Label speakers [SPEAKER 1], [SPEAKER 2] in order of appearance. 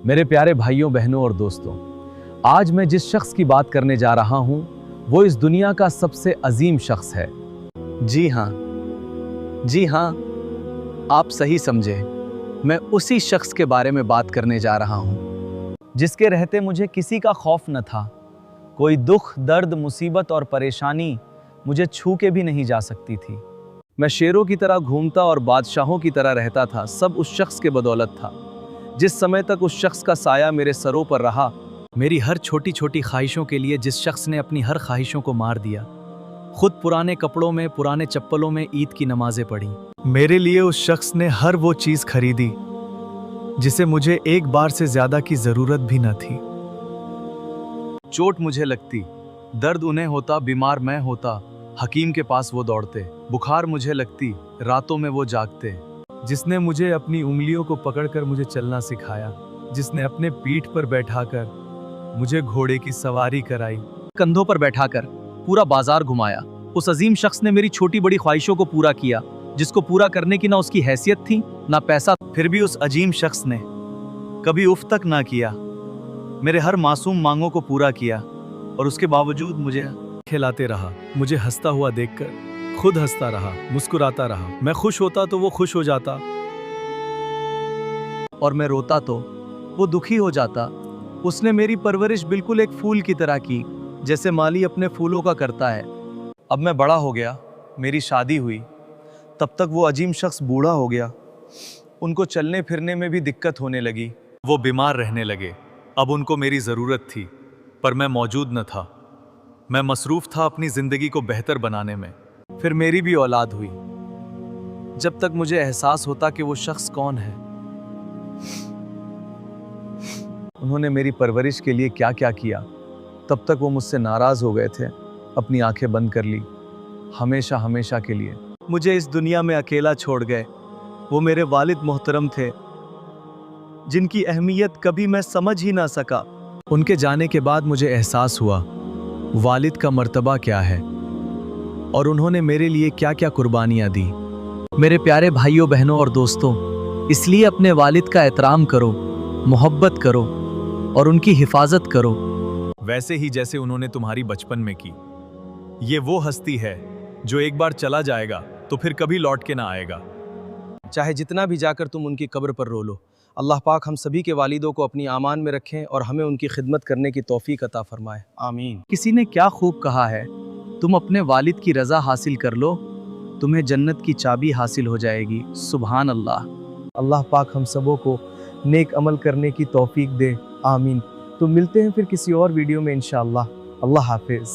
[SPEAKER 1] मेरे प्यारे भाइयों बहनों और दोस्तों, आज मैं जिस शख्स की बात करने जा रहा हूं वो इस दुनिया का सबसे अजीम शख्स है। जी हाँ, आप सही समझे। मैं उसी शख्स के बारे में बात करने जा रहा हूं जिसके रहते मुझे किसी का खौफ न था। कोई दुख, दर्द, मुसीबत और परेशानी मुझे छू के भी नहीं जा सकती थी। मैं शेरों की तरह घूमता और बादशाहों की तरह रहता था। सब उस शख्स के बदौलत था। जिस समय तक उस शख्स का साया मेरे सरों पर रहा, मेरी हर छोटी छोटी ख्वाहिशों के लिए जिस शख्स ने अपनी हर ख्वाहिशों को मार दिया, खुद पुराने कपड़ों में, पुराने चप्पलों में ईद की नमाजें पढ़ी, मेरे लिए उस शख्स ने हर वो चीज़ खरीदी जिसे मुझे एक बार से ज़्यादा की ज़रूरत भी न थी। चोट मुझे लगती, दर्द उन्हें होता, बीमार मैं होता, हकीम के पास वो दौड़ते। बुखार मुझे लगती, रातों में वो जागते। जिसने मुझे अपनी उंगलियों को पकड़कर मुझे चलना सिखाया, जिसने अपने पीठ पर बैठाकर मुझे घोड़े की सवारी कराई, कंधों पर बैठाकर पूरा बाजार घुमाया, उस अजीम शख्स ने मेरी छोटी बड़ी ख्वाहिशों को पूरा किया, जिसको पूरा करने की ना उसकी हैसियत थी ना पैसा। फिर भी उस अजीम शख्स ने कभी उफ तक ना किया, मेरे हर मासूम मांगों को पूरा किया और उसके बावजूद मुझे खिलाते रहा। मुझे हंसता हुआ देखकर खुद हंसता रहा, मुस्कुराता रहा। मैं खुश होता तो वो खुश हो जाता और मैं रोता तो वो दुखी हो जाता। उसने मेरी परवरिश बिल्कुल एक फूल की तरह की, जैसे माली अपने फूलों का करता है। अब मैं बड़ा हो गया, मेरी शादी हुई, तब तक वो अजीम शख्स बूढ़ा हो गया। उनको चलने फिरने में भी दिक्कत होने लगी, वो बीमार रहने लगे। अब उनको मेरी ज़रूरत थी पर मैं मौजूद न था। मैं मसरूफ़ था अपनी ज़िंदगी को बेहतर बनाने में। फिर मेरी भी औलाद हुई। जब तक मुझे एहसास होता कि वो शख्स कौन है, उन्होंने मेरी परवरिश के लिए क्या क्या किया, तब तक वो मुझसे नाराज़ हो गए थे। अपनी आंखें बंद कर ली, हमेशा हमेशा के लिए मुझे इस दुनिया में अकेला छोड़ गए। वो मेरे वालिद मोहतरम थे जिनकी अहमियत कभी मैं समझ ही ना सका। उनके जाने के बाद मुझे एहसास हुआ वालिद का मर्तबा क्या है और उन्होंने मेरे लिए क्या क्या कुर्बानियाँ दी। मेरे प्यारे भाइयों बहनों और दोस्तों, इसलिए अपने वालिद का एहतराम करो, मोहब्बत करो और उनकी हिफाजत करो, वैसे ही जैसे उन्होंने तुम्हारी बचपन में की। ये वो हस्ती है जो एक बार चला जाएगा तो फिर कभी लौट के ना आएगा। चाहे जितना भी जाकर तुम उनकी कब्र पर रो लो। अल्लाह पाक हम सभी के वालिदों को अपनी आमान में रखें और हमें उनकी खिदमत करने की तौफीक अता फरमाए, आमीन। किसी ने क्या खूब कहा है, तुम अपने वालिद की रज़ा हासिल कर लो, तुम्हें जन्नत की चाबी हासिल हो जाएगी। सुभान अल्लाह। अल्लाह पाक हम सबों को नेक अमल करने की तौफीक दे, आमीन। तो मिलते हैं फिर किसी और वीडियो में इंशाअल्लाह। अल्लाह हाफिज़।